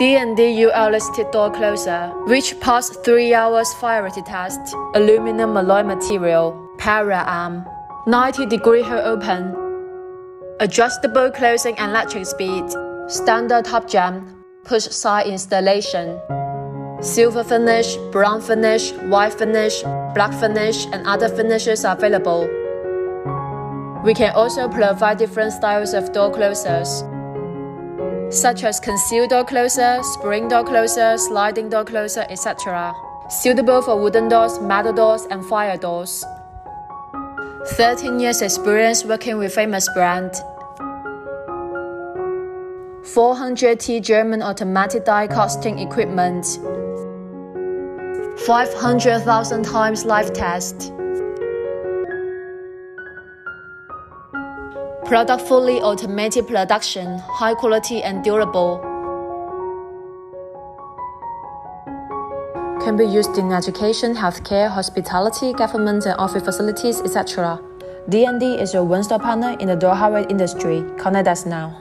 D&D UL-listed door closer, which passed 3 hours fire rating test, aluminum alloy material, para arm, 90-degree heel open, adjustable closing and latching speed, standard top jam, push side installation, silver finish, brown finish, white finish, black finish, and other finishes are available. We can also provide different styles of door closers, such as concealed door closer, spring door closer, sliding door closer, etc. Suitable for wooden doors, metal doors, and fire doors. 13 years experience working with famous brand. 400T German automatic die casting equipment. 500,000 times live test. Product fully automated production, high quality and durable. Can be used in education, healthcare, hospitality, government and office facilities, etc. D&D is your one-stop partner in the door hardware industry. Contact us now.